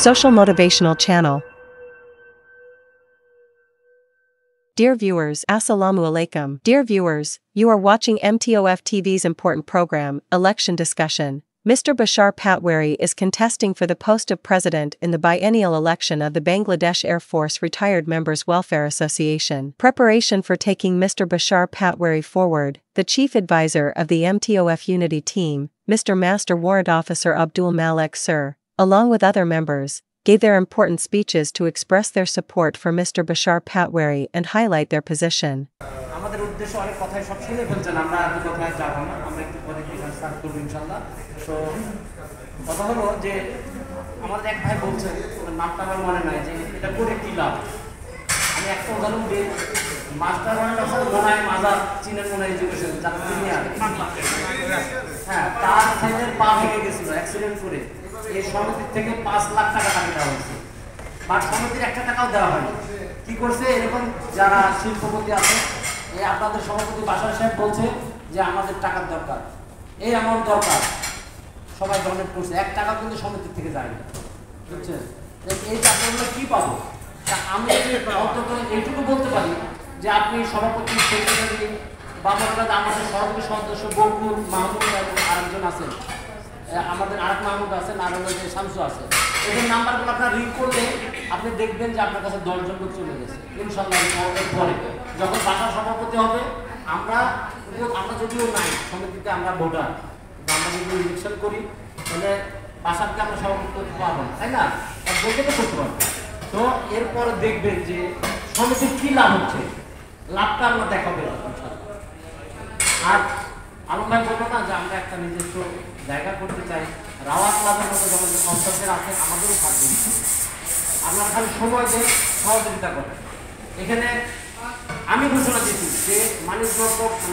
Social Motivational Channel. Dear viewers, Assalamu alaikum. Dear viewers, you are watching MTOF TV's important program, Election Discussion. Mr. Bashar Patwari is contesting for the post of president in the biennial election of the Bangladesh Air Force Retired Members Welfare Association. Preparation for taking Mr. Bashar Patwari forward, the chief advisor of the MTOF Unity team, Mr. Master Warrant Officer Abdul Malik Sir, along with other members, gave their important speeches to express their support for Mr. Bashar Patwari and highlight their position. আমাদের উদ্দেশ্য অনেক কথাই সব শুনে ফেলছেন, আমরা এত কথায় যাব না, আমরা একটু পরে স্টার্ট করব ইনশাআল্লাহ। তো কথা হলো যে আমাদের এক ভাই বলছেন, নামটা আমার মনে নাই, যে এটা করে কি লাভ। আমি একটা উদাহরণ দিই, মাস্টার ওয়ার্ল্ড অফ মনাই মাজার চীনের মনে এডুকেশন যার প্রিমিয়ার, হ্যাঁ, তার ছেলের পা ভেঙে গেছিল অ্যাক্সিডেন্ট করে। এই সমিতির থেকে 5 লাখ টাকা দেওয়া হয়েছে, বাট সমিতির 1 টাকাও দেওয়া হয়নি। কি করছে, এরকম যারা শিল্পপতি আছে, এই আপনাদের সভাপতি বাশার সাহেব বলছে যে আমাদের টাকার দরকার, এই অ্যামাউন্ট দরকার, সবাই ডোনেট করছে, 1 টাকা কিন্তু সমিতির থেকে যায়নি, বুঝছেন? এই টাকা আমরা কি পাবো? আমি অন্তত এইটুকু বলতে পারি যে আপনি সভাপতি, সেক্রেটারি বা আমাদের সহযোগী সদস্য বকুল, মাহমুদ এবং আরেকজন আছেন, আমাদের আরেক মাহমুদ আছেন, আর আমাদের শামসু আছে, এদের নাম্বারগুলো আপনার রিং করলে আপনি দেখবেন যে আপনার কাছে 10 জন লোক চলে গেছে ইনশাআল্লাহ। পরে যখন বাসার সভাপতি হবে, আমরা যদিও নাই সমিতিতে, আমরা ভোটার, আমরা যদি ইলেকশন করি তাহলে বাসারকে আমরা সভাপতি করতে পারবো না, তাই না? বলতে তো করতে পারবো। তো এরপরে দেখবেন যে সমিতির কি লাভ হচ্ছে, লাভটা আমরা দেখাবে। আর আলম ভাই বলবো না যে আমরা একটা নিজস্ব জায়গা করতে চাই, রাওয়াত ক্লাবের মতো যেমন সংস্থাদের আছে, আমাদেরও থাকবে। আপনারা খালি সময় দিয়ে সহযোগিতা করেন। এখানে আমি ঘোষণা দিচ্ছি যে মানুষ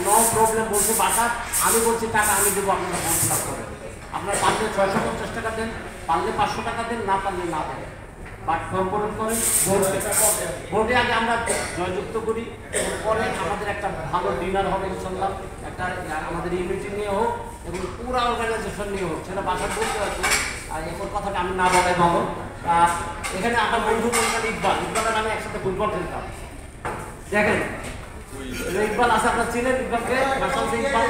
নো প্রবলেম বলছে বাসা, আমি বলছি টাকা আমি দেবো, আপনারা 5 লাখ করেন। আপনারা পারলে 650 টাকা দেন, পারলে 500 টাকা দেন, না পারলে না দেন, বাট ফর্ম পূরণ করেন। ভোটে আগে আমরা জয়যুক্ত করি, এরপরে আমাদের একটা ভালো ডিনার হবে ইনশাআল্লাহ, একটা আমাদের ইউনিটি নিয়ে হোক এবং পুরো অর্গানাইজেশন নিয়ে হোক, সেটা বাসায় বলতে আছে। আর এরপর কথাটা আমি না বলাই ভালো। এখানে আমার বন্ধু বলছেন ইকবালের নামে একসাথে ফুটবল খেলতাম, দেখেন ইকবাল আছে, আপনার চিনেন ইকবালকে? ইকবাল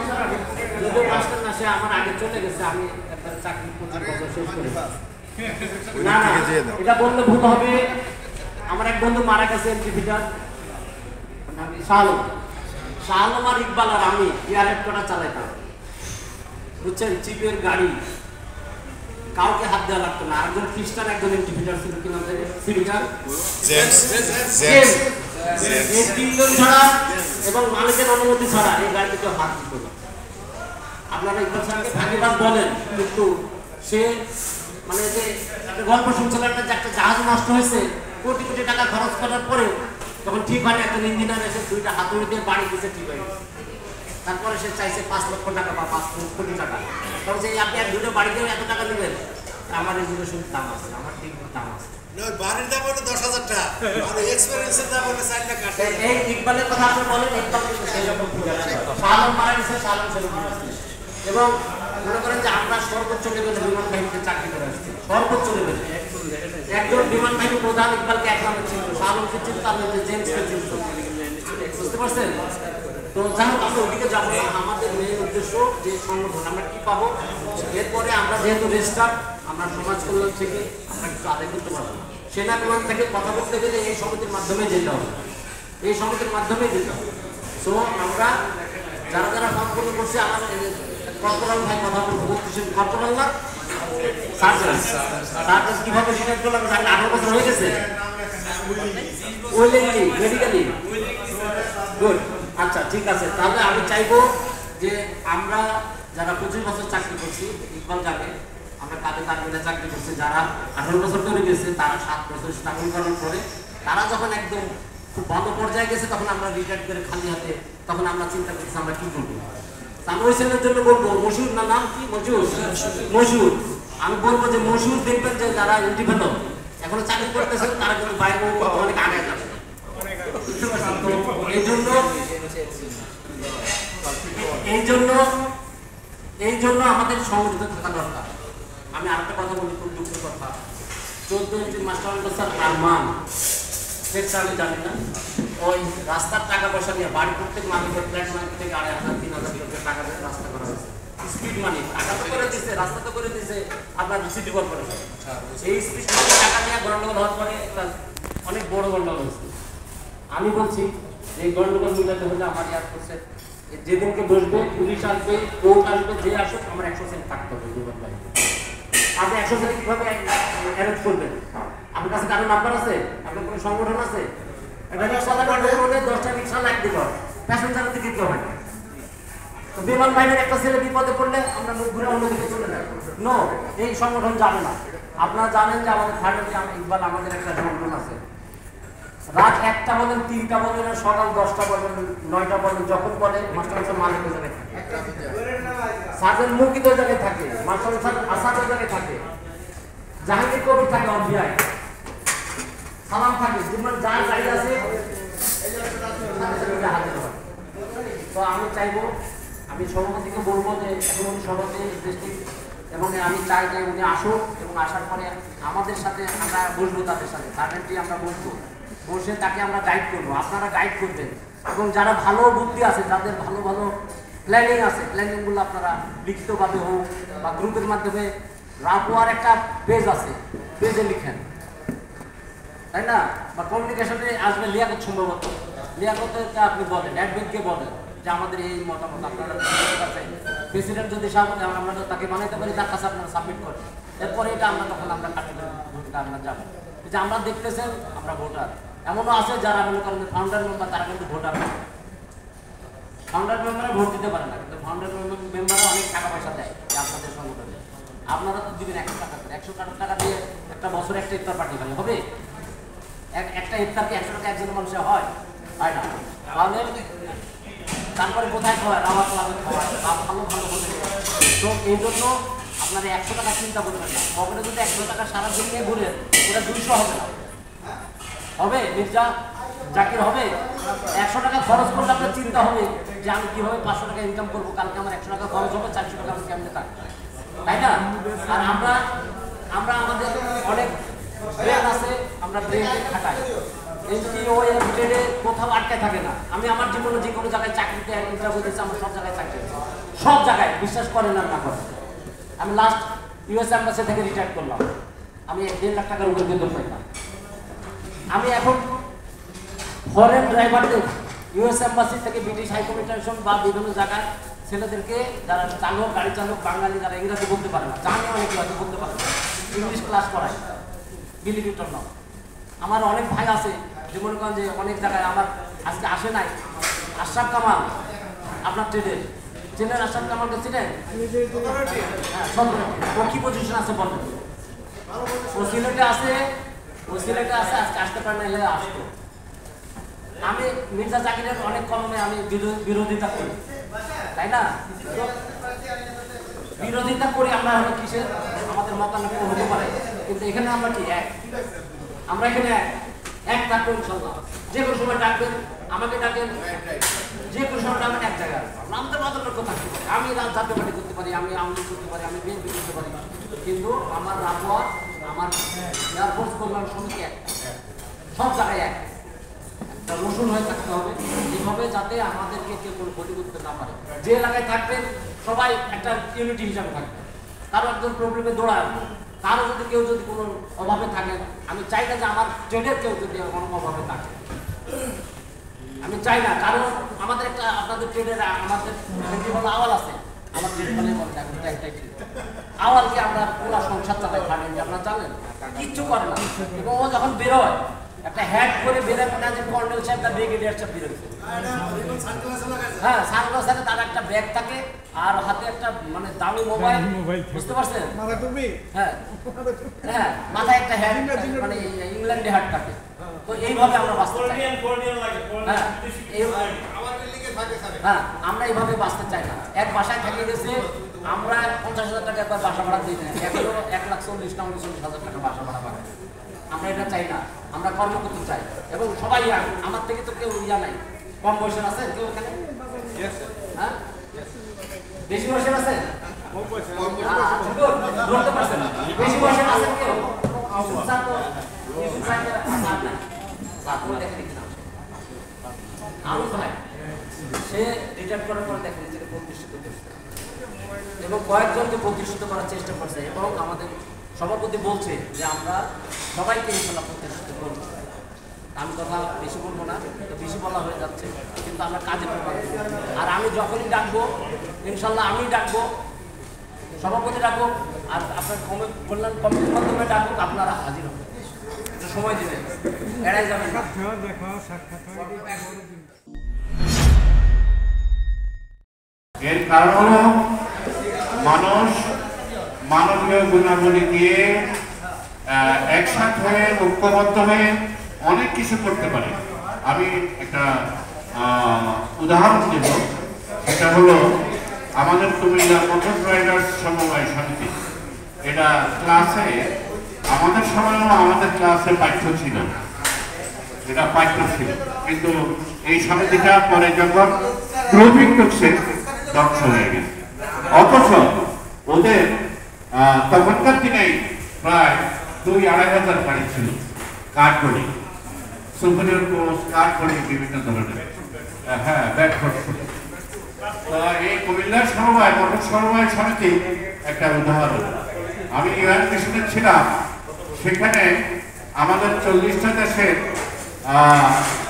যদিও মাস্টার না, সে আমার আগে চলে গেছে, আমি একটা চাকরি 25 বছর শেষ করি। না না, এটা বললে ভুল হবে। আমার এক বন্ধু মারা গেছে এমটিভিটার, শাহ আলম আর ইকবাল আর আমি এয়ারহেড করা চালাইতাম, বুঝছেন? চিপের গাড়ি, কাউকে হাত দেওয়া লাগতো না। আরেকজন খ্রিস্টান, একজন এমটিভিটার ছিল, কি নাম থেকে সিভিটার, এই 3 জন ছাড়া এবং মালিকের অনুমতি ছাড়া এই গাড়িতে কেউ হাত দিত না। আপনারা ইকবাল সাহেবকে ভাগিবাদ বলেন, কিন্তু সে মানে যে একটা গল্প শুনছিলেন না, যে একটা জাহাজ নষ্ট হয়েছে, কোটি কোটি টাকা খরচ করার পরে তখন ঠিক হয়, একটা ইঞ্জিনিয়ার এসে 2টা হাতুড়ি দিয়ে বাড়ি দিতে ঠিক হয়। তারপরে সে চাইছে 5 লক্ষ টাকা বা 5 কোটি টাকা। তখন যে আপনি এক 2টা বাড়ি দিয়ে এত টাকা নেবেন, আমার এডুকেশন দাম আছে, আমার ঠিক দাম আছে, বাড়ির দাম হলো 10,000 টাকা, আর এক্সপেরিয়েন্সের দাম হলো 4 লাখ টাকা। এই ইকবালের কথা আপনি বলেন, ইকবাল কিন্তু সেই রকম সালম মারা গেছে, সালম ছেলে এবং মনে করেন যে আমরা সর্বোচ্চ লেভেলে বিমান বাহিনীতে চাকরি করে আসছি, সর্বোচ্চ লেভেলে। একজন বিমান বাহিনী প্রধান ইকবালকে এক নামে ছিল, সালমকে ছিল, তার মধ্যে জেমসকে ছিল, বুঝতে পারছেন? তো যাই হোক, আমরা ওদিকে যাবো না। আমাদের মেন উদ্দেশ্য যে সংগঠন আমরা কি পাবো, এরপরে আমরা যেহেতু রেজিস্টার, আমরা সমাজ কল্যাণ থেকে আমরা কিছু আদায় করতে পারবো। সেনা বিমান থেকে কথা বলতে গেলে এই সমিতির মাধ্যমে যেতে হবে, এই সমিতির মাধ্যমে যেতে হবে। সো আমরা যারা যারা ফর্ম পূরণ করছে, আমার কর্পোরাল ভাই কথা বলবো, বলতেছেন কর্পোরাল না সার্জেন্ট কিভাবে সিলেক্ট করলাম, 18 বছর হয়ে গেছে, ওইলেনলি মেডিকেলি গুড। আচ্ছা ঠিক আছে, তাহলে আমি চাইবো যে আমরা যারা 25 বছর চাকরি করছি, ইকবাল যাবে, আমরা কাদের কাদের চাকরি করছি, যারা 18 বছর ধরে গেছে, তারা 7 বছর স্থাপন করার পরে তারা যখন একদম খুব ভালো পর্যায়ে গেছে, তখন আমরা রিটায়ার করে খালি হাতে, তখন আমরা চিন্তা করছি আমরা কি করবো। আমরা ওই ছেলের জন্য বলবো, মশুর না, নাম কি? মশুর। আমি বলবো যে মশুর দেখবেন যে যারা ইন্ডিপেন্ডেন্ট এখনো চাকরি করতেছেন, তারা কিন্তু বাইরে অনেক আগে যাবে। এই জন্য আমাদের সংগঠিত থাকা দরকার। আমি আরেকটা কথা বলি, খুব দুঃখের কথা, 14 ইঞ্চি মাস্টার স্যার আরমান সেটা আমি জানি না ওই রাস্তার টাকা পয়সা নিয়ে বাড়ি প্রত্যেক মালিকের ফ্ল্যাট মালিক থেকে 2,500-3,000 টাকা দিয়ে রাস্তা করা হয়েছে স্পিড মানি টাকা তো করে দিচ্ছে রাস্তা তো করে দিচ্ছে আপনার সিটি কর্পোরেশন এই স্পিড মানি টাকা নিয়ে গন্ডগোল হওয়ার পরে একটা অনেক বড় গন্ডগোল হয়েছে আমি বলছি যে এই গন্ডগোল মিলাতে হলে আমার ইয়াদ করছে যেদিনকে বসবে পুলিশ আসবে কোর্ট আসবে যে আসুক আমার 100% থাকতে হবে জীবন ভাই আপনি 100% কিভাবে অ্যারেঞ্জ করবেন আপনার কাছে কারো নাম্বার আছে আপনার কোনো সংগঠন আছে একটা রিক্সাওয়ালা গন্ডগোল হলে 10টা রিক্সা লাগ দিব প্যাসেঞ্জারের দিকে দিতে হবে না তো বিমান বাহিনীর একটা ছেলে বিপদে পড়লে আমরা মুখ ঘুরে অন্যদিকে চলে যাই নো এই সংগঠন যাবে না আপনারা জানেন যে আমাদের থার্ডে ইকবাল আমাদের একটা সংগঠন আছে রাত 1টা বলেন 3টা বলেন সকাল 10টা বলেন 9টা বলেন যখন বলে মাস্টার মালিক হয়ে যাবে সার্জন মুকিত জায়গায় থাকে মাস্টার আসাদ জায়গায় থাকে জাহাঙ্গীর কবির থাকে অভিয়ায় সালাম থাকে যেমন যার গাড়ি আছে তো আমি চাইবো আমি সভাপতিকে বলবো যে এখন উনি সভাপতি ডিস্ট্রিক্ট এবং আমি চাই যে উনি আসুক এবং আসার পরে আমাদের সাথে আমরা বসবো তাদের সাথে সার্ভেন্টলি আমরা বসবো বসে তাকে আমরা গাইড করবো আপনারা গাইড করবেন এবং যারা ভালো বুদ্ধি আছে যাদের ভালো ভালো প্ল্যানিং আছে প্ল্যানিংগুলো আপনারা লিখিতভাবে হোক বা গ্রুপের মাধ্যমে রাপুয়ার একটা পেজ আছে পেজে লিখেন তাই না বা কমিউনিকেশনে আসবে লিয়াকত সম্ভবত লিয়াকতকে আপনি বলেন অ্যাডমিনকে বলেন যে আমাদের এই মতামত আপনারা প্রেসিডেন্ট যদি আমরা তাকে বানাইতে পারি তার কাছে আপনারা সাবমিট করেন এরপরে এটা আমরা তখন আমরা ভূমিকা আমরা যাবো যে আমরা দেখতেছেন আমরা ভোটার এমনও আছে যারা মনে করেন ফাউন্ডার মেম্বার তারা কিন্তু ভোটার না ফাউন্ডার মেম্বাররা ভোট দিতে পারে না কিন্তু ফাউন্ডার মেম্বাররা অনেক টাকা পয়সা দেয় যে আপনাদের সংগঠনে আপনারা তো দিবেন 100 টাকা করে 100 টাকা দিয়ে একটা বছরে একটা ইফতার পার্টি হবে একটা ইফতারকে 100 টাকা একজন মানুষের হয় না তাহলে তারপরে কোথায় খাওয়ায় রাওয়া ক্লাবে খাওয়ায় ভালো ভালো হোটেল তো এই জন্য আপনারা 100 টাকা চিন্তা করবেন না পকেটে যদি 100 টাকা সারাদিন নিয়ে ঘুরেন ওটা 200 হবে না হবে মির্জা জাকির হবে 100 টাকা খরচ করলে আপনার চিন্তা হবে যে আমি কীভাবে 500 টাকা ইনকাম করবো কালকে আমার 100 টাকা খরচ হবে 400 টাকা আমি কেমনে থাকবো তাই না আর আমরা আমাদের অনেক ব্রেন আছে আমরা ব্রেনকে খাটাই ট্রেডে কোথাও আটকে থাকে না আমি আমার জীবনে যে কোনো জায়গায় চাকরিতে ইন্টারভিউ দিয়েছি আমার সব জায়গায় চাকরি সব জায়গায় বিশ্বাস করেন না করেন আমি লাস্ট ইউএস এম্বাসি থেকে রিটায়ার করলাম আমি 1.5 লাখ টাকার উপর বেতন পাইলাম আমি এখন ফরেন ড্রাইভারদের ইউএস এম্বাসি থেকে ব্রিটিশ হাইকমিশন বা বিভিন্ন জায়গায় ছেলেদেরকে যারা চালক গাড়ি চালক বাঙালি যারা ইংরেজি বলতে পারে না জানি অনেক হয়তো বলতে পারে না ইংলিশ ক্লাস করায় বিলিভ ইট অর নট আমার অনেক ভাই আছে যে মনে করেন যে অনেক জায়গায় আমার আজকে আসে নাই আশরাফ কামাল আপনার ট্রেনের আশরাফ কামালকে চিনেন হ্যাঁ সব ও কি পজিশন আছে বলেন ও সিলেটে আছে আজকে আসতে পারে না এলে আসতো আমি মির্জা জাকিরের অনেক কলমে আমি বিরোধিতা করি তাই না বিরোধিতা করি আমরা হলো কিসের আমাদের মতামত হতে পারে কিন্তু এখানে আমরা কি আমরা এখানে এক থাকবো ইনশাল্লাহ যে কোনো সময় ডাকবেন আমাকে ডাকেন যে কোনো সময় ডাকবেন এক জায়গায় আমাদের মতামত থাকতে পারে আমি জাতীয় পার্টি করতে পারি আমি আওয়ামী করতে পারি আমি বিএনপি করতে পারি কিন্তু আমার রাজওয়ার আমার এয়ারফোর্স কল্যাণ সমিতি এক সব জায়গায় এক একটা রসুন হয়ে থাকতে হবে এইভাবে যাতে আমাদেরকে কেউ কোনো ক্ষতি করতে না পারে যে এলাকায় থাকবেন সবাই একটা ইউনিটি হিসাবে থাকবে কারো একজন প্রবলেমে দৌড়ায় কারো যদি কেউ যদি কোনো অভাবে থাকে আমি চাই না যে আমার ট্রেনের কেউ যদি কোনো অভাবে থাকে আমি চাই না কারণ আমাদের একটা আপনাদের ট্রেনের আমাদের আওয়াল আছে আমার ট্রেন বলে আওয়ালকে আমরা পুরো সংসার চালাই থাকেন যে আপনারা জানেন কিচ্ছু করে না এবং ও যখন বেরোয় একটা হ্যাট করে বেরোয় না যে কর্নেল সাহেব তার ব্রিগেডিয়ার সাহেব বেরোচ্ছে হ্যাঁ সানগ্লাস থাকে তার একটা ব্যাগ থাকে আর হাতে একটা মানে দামি মোবাইল বুঝতে পারছেন হ্যাঁ হ্যাঁ মাথায় একটা হ্যাট মানে ইংল্যান্ডে হ্যাট থাকে তো এইভাবে আমরা বাঁচতে চাই হ্যাঁ আমরা এইভাবে বাঁচতে চাই না এক বাসায় থেকে গেছে আমরা 50,000 টাকা একবার বাসা ভাড়া দিই না এখনো 1,40,000 না 39,000 টাকা বাসা ভাড়া পাই আমরা এটা চাই না আমরা কর্ম করতে চাই এবং সবাই আমার থেকে তো কেউ ইয়া নাই কম বয়সের আছে কেউ এখানে হ্যাঁ বেশি বয়সের আছে বেশি বয়সের আছে কেউ রিটায়ার করার পরে দেখেন নিজেকে প্রতিষ্ঠিত করছে এবং কয়েকজনকে প্রতিষ্ঠিত করার চেষ্টা করছে এবং আমাদের সভাপতি বলছে যে আমরা সবাইকে ইনশাল্লাহ প্রতিষ্ঠিত করব। আমি কথা বেশি বলবো না, তো বেশি বলা হয়ে যাচ্ছে, কিন্তু আমরা কাজে প্রমাণ করব। আর আমি যখনই ডাকবো ইনশাল্লাহ আমি ডাকবো, সভাপতি ডাকবো, আর আপনার কল্যাণ কমিটির মাধ্যমে ডাকবো, আপনারা হাজির হবেন। একটু সময় দেবেন, এড়াই যাবেন না। এর কারণ হলো মানুষ মানবীয় গুণাবলী দিয়ে একসাথে হয়ে ঐক্যবদ্ধ হয়ে অনেক কিছু করতে পারে। আমি একটা উদাহরণ দেব, সেটা হলো আমাদের কুমিল্লা মোটর রাইডার্স সমবায় সমিতি। এটা ক্লাসে আমাদের সময়ও আমাদের ক্লাসে পাঠ্য ছিল, এটা পাঠ্য ছিল, কিন্তু এই সমিতিটা পরে যখন গ্রুপিং করছে ধ্বংস হয়ে গেছে। অথচ ওদের তখনকার দিনেই প্রায় 2-2,500 গাড়ি ছিল, কাঠগড়ি, সুপারিয়র কোর্স, কাঠগড়ি, বিভিন্ন ধরনের, হ্যাঁ ব্যাকফোর্ড। এই কুমিল্লার সমবায় মোটর সমবায় সমিতি একটা উদাহরণ। আমি ইউএন মিশনে ছিলাম, সেখানে আমাদের 40টা দেশের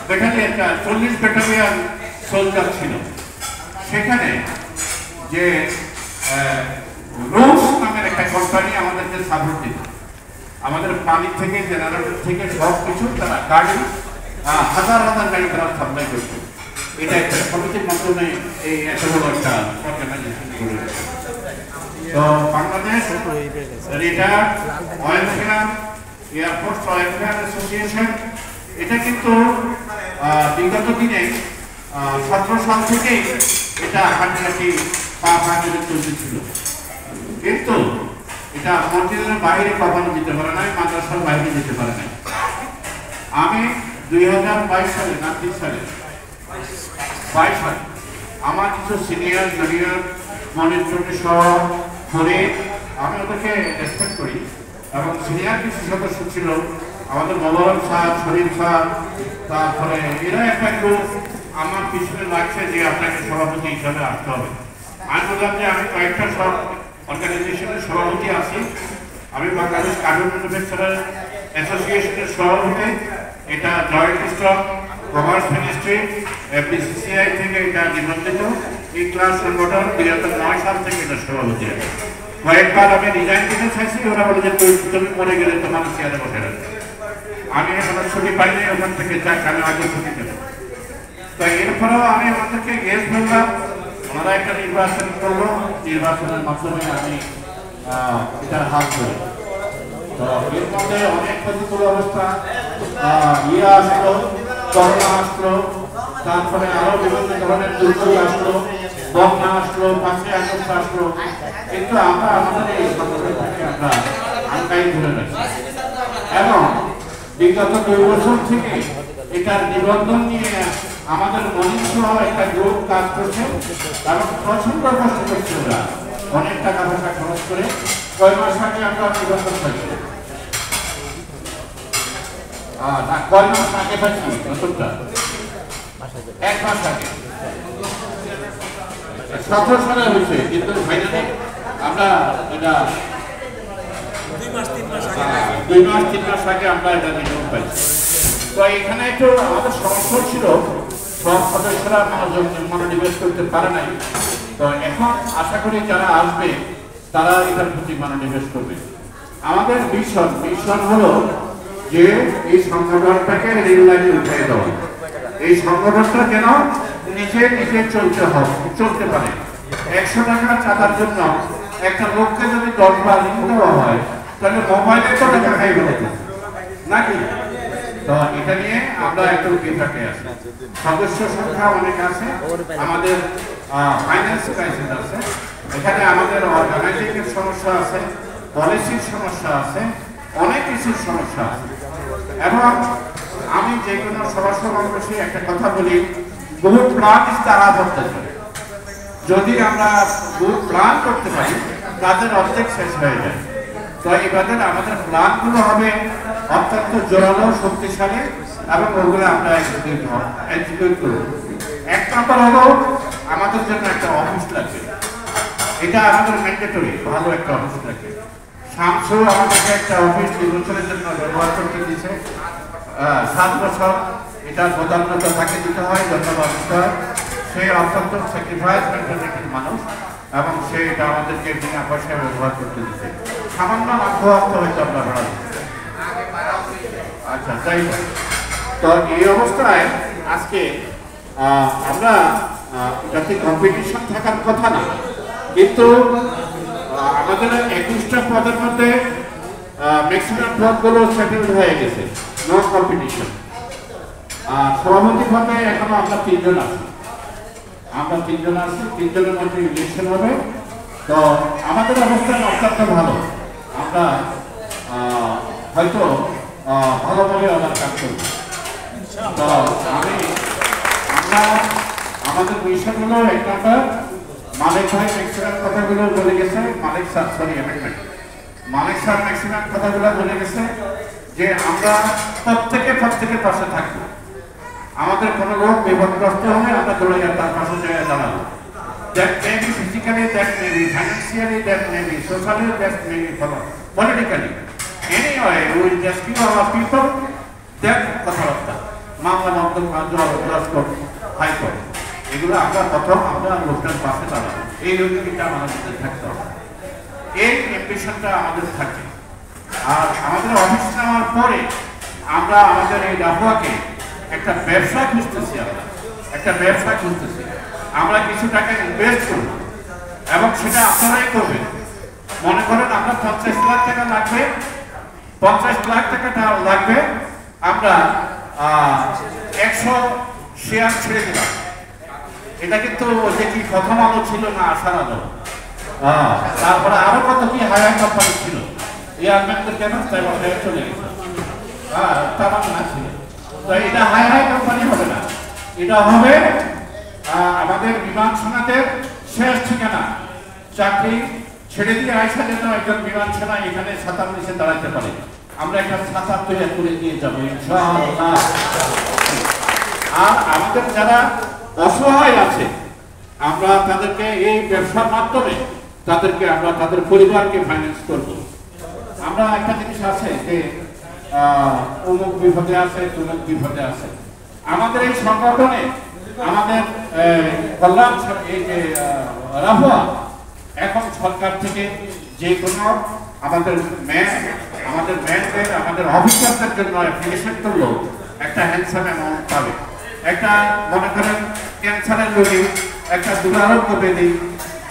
ব্যাটালিয়ন, 40 ব্যাটালিয়ন সোলজার ছিল। সেখানে যে রোস নামের একটা কোম্পানি আমাদেরকে সাপোর্ট দিত, আমাদের পানি থেকে জেনারেটর থেকে সব কিছু তারা গাড়ি, হাজার হাজার গাড়ি তারা সাপ্লাই করছে। এটা একটা সমিতির মাধ্যমে এই এত বড় একটা অর্গানাইজেশন করে। তো Bangladesh retired welfare air force welfare association, এটা কিন্তু বিগত দিনে 17 সাল থেকেই এটা হাঁটি পা করে চলতেছিল, কিন্তু এটা মসজিদের বাইরে কখনো যেতে পারে নাই, মাদ্রাসার বাইরে যেতে পারে নাই। আমি 2022 সালে না 23 সালে 22 সালে আমার কিছু সিনিয়র জুনিয়র মনিটর সহ ধরে আমি ওদেরকে রেসপেক্ট করি, এবং সিনিয়র কিছু সদস্য ছিল আমাদের মোবারক সাহেব, শরীফ সাহেব, তারপরে এরা একটা গ্রুপ আমার পিছনে লাগছে যে আপনাকে সভাপতি হিসাবে আসতে হবে। আমি বললাম যে আমি কয়েকটা সব অর্গানাইজেশনের সভাপতি আছি, আমি বাংলাদেশ কার্টুন ম্যানুফ্যাকচারার অ্যাসোসিয়েশনের সভাপতি, এটা joint stock commerce ministry FDCCI থেকে এটা নিবন্ধিত, এই ক্লাস সংগঠন 2009 সাল থেকে এটা সভাপতি আছে। কয়েকবার আমি রিজাইন দিতে চাইছি, ওরা বলে যে তুমি মরে গেলে তোমার চেয়ারে বসে রাখবে। আমি এখনো ছুটি পাইনি ওখান থেকে, যাক আমি আগে ছুটি দেবো। তো এরপরেও আমি ওনাদেরকে গেস্ট বললাম, ওনারা একটা নির্বাচন করলো, নির্বাচনের মাধ্যমে আমি এটার হাত ধরি। তো এর মধ্যে অনেক প্রতিকূল অবস্থা, আসলো, করোনা আসলো, তারপরে আরো বিভিন্ন ধরনের দুর্যোগ আসলো, বন্যা আসলো, 5ই আগস্ট আসলো, কিন্তু আমরা আমাদের এই সংগঠনটাকে আমরা আটকাই ধরে রাখি। এবং বিগত 2 বছর থেকে এটার নিবন্ধন নিয়ে আমাদের মনীষ একটা গ্রুপ কাজ করছে, এবং প্রচন্ড কষ্ট করছে। ওরা অনেক টাকা পয়সা খরচ করে কয় মাস আগে আমরা নিবন্ধন পাইছি, না কয় মাস আগে পাইছি, নতুনটা 1 মাস আগে 17 সালে হয়েছে, কিন্তু ফাইনালি আমরা এটা 2 মাস 3 মাস আগে আমরা এটা নিবন্ধন পাইছি। তো এখানে একটু আমাদের সমস্যা ছিল, সব সদস্যরা মনোনিবেশ করতে পারে নাই। তো এখন আশা করি যারা আসবে তারা এটার প্রতি মনোনিবেশ করবে। আমাদের মিশন হলো যে এই সংগঠনটাকে রেল লাইনে উঠে দেওয়া, এই সংগঠনটা যেন নিজে চলতে পারে। 100 টাকা চাঁদার জন্য একটা লোককে যদি 10 বার ঋণ দেওয়া হয়, তাহলে মোবাইলে তো টাকা খাই ফেলে নাকি? তো এটা নিয়ে আমরা একটু বিপাকে আছি। সদস্য সংখ্যা অনেক আছে, আমাদের ফাইন্যান্স ক্রাইসিস আছে, এখানে আমাদের অর্গানাইজিং এর সমস্যা আছে, পলিসির সমস্যা আছে, অনেক কিছুর সমস্যা আছে। এবং আমি যে কোনো সভা সমাবেশে একটা কথা বলি, বহু প্ল্যান তারা করতে পারে। যদি আমরা বহু প্ল্যান করতে পারি, তাদের অর্ধেক শেষ হয়ে যায়। তো এবারে আমাদের প্ল্যানগুলো হবে অত্যন্ত জোরালো, শক্তিশালী, এবং ওগুলো আমরা এক্সিকিউট করব। 1 নম্বর হলো আমাদের জন্য একটা অফিস লাগবে, এটা আমাদের ম্যান্ডেটরি, ভালো একটা অফিস লাগবে। শামসু আমাদেরকে একটা অফিস 2 বছরের জন্য ব্যবহার করতে দিয়েছে, 7 বছর এটা প্রধানত তাকে দিতে হয়, ধন্যবাদ দিতে হয়। সে অত্যন্ত স্যাক্রিফাইস মেন্টালিটির মানুষ এবং সে এটা আমাদেরকে বিনা পয়সায় ব্যবহার করতে দিচ্ছে। সামান্য আগ্রহ হয়তো আমরা ভাড়া দিচ্ছি। আচ্ছা, তাই তো এই অবস্থায় আজকে আমরা যাতে কম্পিটিশন থাকার কথা না, কিন্তু আমাদের 21টা পদের মধ্যে ম্যাক্সিমাম পদগুলো সেটেলড হয়ে গেছে, নো কম্পিটিশন। সভাপতি পদে এখনো আমরা 3 জন আছি, 3 জনের মধ্যে ইলেকশন হবে। তো আমাদের অবস্থান অত্যন্ত ভালো, আমরা হয়তো ভালোভাবে আমার কাজ করব। তো আমরা আমাদের মিশন হলো 1 নম্বর, মালিক ভাই ম্যাক্সিমাম কথাগুলো বলে গেছে, মালিক স্যার ম্যাক্সিমাম কথাগুলো বলে গেছে যে আমরা প্রত্যেকের পাশে থাকবো। আমাদের কোনো লোক বিপদগ্রস্ত হলে আমরা দৌড়ে তার পাশে জায়গায় দাঁড়াবো। That may be physically, that may be financially, that may be socially, that may be politically. Anyway, we will rescue our people. That কথাবার্তা মামলা হাইকোর্ট এগুলো আমরা প্রথম আমরা লোকটার পাশে দাঁড়াবো, এই রোগীটা আমাদের থাকতে হবে, এই অ্যাম্বিশনটা আমাদের থাকে। আর আমাদের অফিস নেওয়ার পরে আমরা আমাদের এই রাহুয়াকে একটা ব্যবসা খুঁজতেছি, আমরা কিছু টাকা ইনভেস্ট করব এবং সেটা আপনারাই করবেন। মনে করেন আমরা 50 লাখ টাকা লাগবে, 50 লাখ টাকাটা লাগবে, আমরা 100 শেয়ার ছেড়ে দিলাম। এটা কিন্তু যে কি প্রথম আলো ছিল না, আসার আলো, তারপরে আরো কত কি হায়ার কোম্পানি ছিল, এয়ারম্যানদের কেন তাই চলে গেছে, তার না ছিল। তো এটা হাই কোম্পানি হবে না, এটা হবে আমাদের বিমান সেনাদের শেষ ঠিকানা। চাকরি ছেড়ে দিয়ে আইসা যেন একজন বিমান সেনা এখানে ছাতার নিচে দাঁড়াতে পারে, আমরা একটা ছাতা তৈরি করে দিয়ে যাবো ইনশাআল্লাহ। আর আমাদের যারা অসহায় আছে আমরা তাদেরকে এই ব্যবসার মাধ্যমে আমরা তাদের পরিবারকে ফাইন্যান্স করব। আমরা একটা জিনিস আছে যে অমুক বিপদে আছে, তমুক বিপদে আছে, আমাদের এই সংগঠনে আমাদের কল্যাণ এই যে রাহুয়া এখন সরকার থেকে যে কোনো আমাদের ম্যানদের আমাদের অফিসারদের জন্য অ্যাপ্লিকেশন করলো একটা হ্যান্ডসাম অ্যামাউন্ট পাবে। একটা মনে করেন ক্যান্সারের রোগী একটা দুরারোগ্য ব্যাধির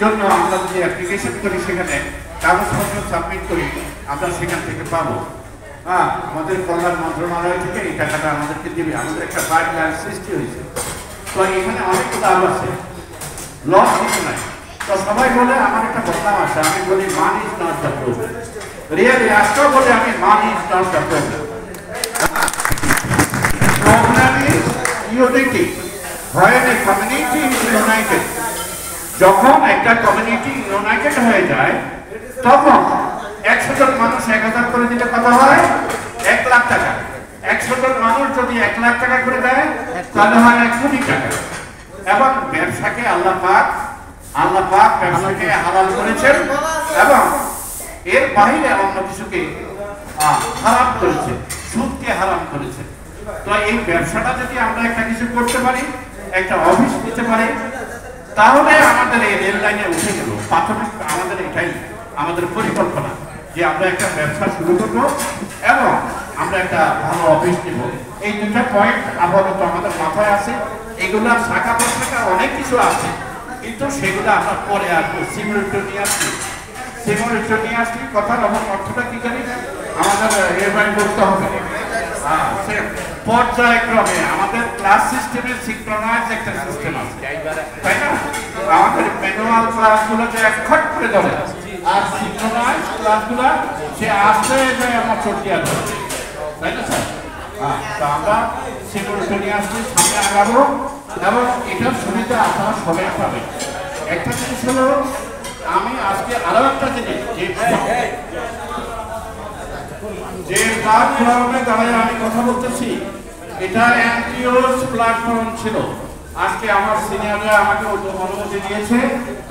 জন্য আমরা যদি অ্যাপ্লিকেশন করি, সেখানে কাগজপত্র সাবমিট করি, আমরা সেখান থেকে পাবো। আমাদের কল্যাণ মন্ত্রণালয় থেকে এই টাকাটা আমাদেরকে দিবে, আমাদের একটা গাইডলাইন সৃষ্টি হয়েছে। তো এখানে অনেক লাভ আছে, লস কিছু নাই। তো সবাই বলে আমার একটা বদনাম আছে, আমি বলি মান is not the problem, really আজকেও বলে আমি মান is not the problem, problem is unity. when a community is united, যখন একটা কমিউনিটি ইউনাইটেড হয়ে যায় তখন 100 জন মানুষ 1000 করে দিলে কত হয়? 1 লাখ টাকা। 100 জন মানুষ যদি 1 লাখ টাকা করে দেয় তাহলে হয় 1 কোটি টাকা। এবং ব্যবসাকে আল্লাহ পাক ব্যবসাকে হালাল করেছেন এবং এর বাইরে অন্য কিছুকে হারাম করেছে, সুদকে হারাম করেছে। তো এই ব্যবসাটা যদি আমরা একটা কিছু করতে পারি, একটা অফিস দিতে পারি, তাহলে আমাদের এই রেল লাইনে উঠে গেল। প্রাথমিক আমাদের এটাই আমাদের পরিকল্পনা যে আমরা একটা ব্যবসা শুরু করব এবং আমরা একটা ভালো অফিস নেব। এই 2টা পয়েন্ট আপাতত আমাদের মাথায় আছে। এগুলা শাখা প্রশাখা অনেক কিছু আছে, কিন্তু সেগুলো আমরা পরে আসবো। সিকিউরিটি নিয়ে আসছি কথার অর্থটা কি জানি আমাদের এভাবে করতে হবে। পর্যায়ক্রমে আমাদের ক্লাস সিস্টেমের সিনক্রোনাইজ একটা সিস্টেম আছে, তাই না? আমাদের ম্যানুয়াল ক্লাসগুলো যে একখট করে ধরে আর সিনক্রোনাইজ ক্লাসগুলো সে আসতে যায় আমার চটিয়া ধরে, তাই না স্যার? তো আমরা সিকিউরিটি নিয়ে আসছি, সামনে আগাবো এবং এটার সুবিধা আপনারা সবাই পাবেন। একটা জিনিস হলো, আমি আজকে আরো একটা জিনিস যে প্ল্যাটফর্মে দাঁড়িয়ে আমি কথা বলতেছি, এটা এনজিওস প্ল্যাটফর্ম ছিল, আজকে আমার সিনিয়ররা আমাকে অনুমতি দিয়েছে,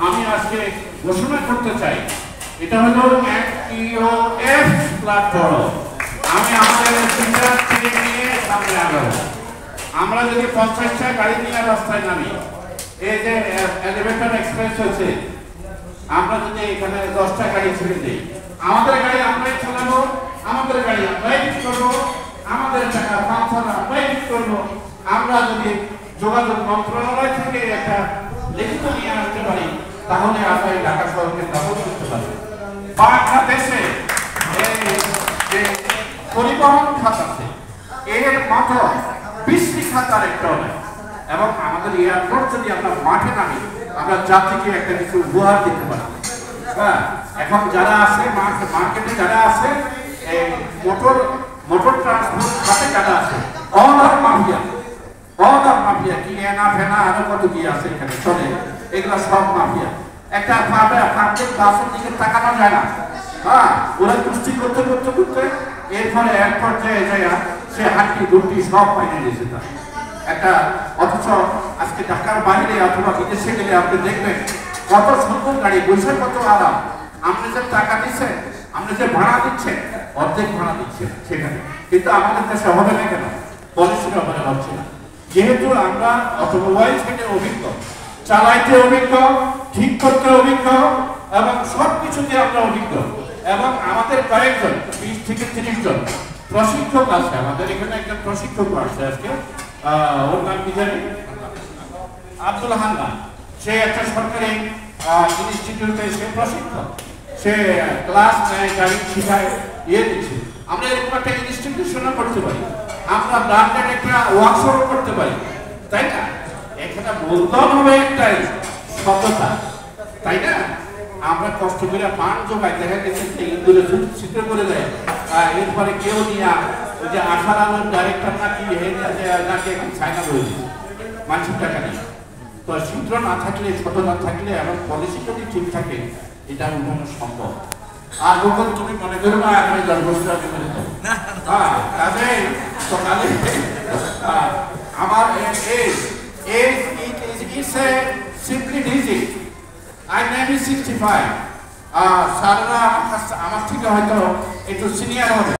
আমি আজকে ঘোষণা করতে চাই, এটা হলো MTOF প্ল্যাটফর্ম। আমি আমাদের সিনিয়র নিয়ে সামনে আগাবো। আমরা যদি 50টা গাড়ি নিয়ে রাস্তায় নামি, এই যে এলিভেটর এক্সপ্রেস হয়েছে, আমরা যদি এখানে 10টা গাড়ি ছেড়ে দিই, আমাদের গাড়ি আমরাই চালাবো, আমাদের গাড়ি আমরাই ঠিক করবো, আমাদের টাকা পাঁচশো আমরাই ঠিক করবো। আমরা যদি যোগাযোগ মন্ত্রণালয় থেকে একটা লিখিত নিয়ে আসতে পারি, তাহলে আমরা এই ঢাকা শহরকে দখল করতে পারি। বাংলাদেশে যে পরিবহন খাত আছে, এর মতো বিশ্রী খাত আর একটাও নেই। এবং আমাদের এয়ারপোর্ট যদি আমরা মাঠে নামি, আমরা জাতিকে একটা কিছু উপহার দিতে পারি। হ্যাঁ, এখন যারা আছে মার্কেটে, যারা আছে এই মোটর ট্রান্সপোর্ট খাতে যারা আছে, অনার মাফিয়া কি এনা ফেনা আরো কত কি আছে এখানে চলে, এগুলো সব মাফিয়া। একটা পাবলিক বাসের দিকে তাকানো যায় না। হ্যাঁ, ওরা কুস্তি করতে এরপরে এক পর্যায়ে যায় সে হাঁটি দুটি সব পাইনে দিয়েছে তার একটা। অথচ আজকে ঢাকার বাইরে অথবা বিদেশে গেলে আপনি দেখবেন কত সুন্দর গাড়ি, বসে কত আরাম। আপনি যে টাকা দিচ্ছেন, আপনি যে ভাড়া দিচ্ছেন, অর্ধেক ভাড়া দিচ্ছেন সেখানে, কিন্তু আমাদের দেশে হবে না কেন? পলিসির অভাবে হচ্ছে না। যেহেতু আমরা অটোমোবাইল থেকে অভিজ্ঞ, চালাইতে অভিজ্ঞ, ঠিক করতে অভিজ্ঞ এবং সব কিছুতে আমরা অভিজ্ঞ, এবং আমাদের কয়েকজন 20 থেকে 30 জন প্রশিক্ষক আছে। আমাদের এখানে একজন প্রশিক্ষক আছে আজকে, ওর নাম কি জানি, আব্দুল হান্নান। সে একটা সরকারি ইনস্টিটিউটে সে প্রশিক্ষক, সে ক্লাস নেয়, গাড়ি শিখায়, দিচ্ছে। আমরা এরকম একটা ইনস্টিটিউশনও করতে পারি, আমরা ব্র্যান্ডেড একটা ওয়ার্কশপ করতে পারি, তাই না? এখানে মূলধন হবে একটাই, সততা, তাই না? আমরা কষ্ট করে মান জোগাই, দেখা গেছে ইন্দুরে চিত্র করে দেয়, এরপরে কেউ নিয়ে ওই যে আশার আলোর ডাইরেক্টর নাকি এখন চায়না রয়েছে মানুষের টাকা নেই। তো চিত্র না থাকলে, সততা থাকলে এবং পলিসি যদি ঠিক থাকে, এটা উঠানো সম্ভব। আর যখন তুমি মনে করো না আমি 10 বছর আগে মেরে দেবো, হ্যাঁ, কাজে সকালে আমার simply easy. I name is 65. স্যাররা আমার থেকে হয়তো একটু সিনিয়র হবে,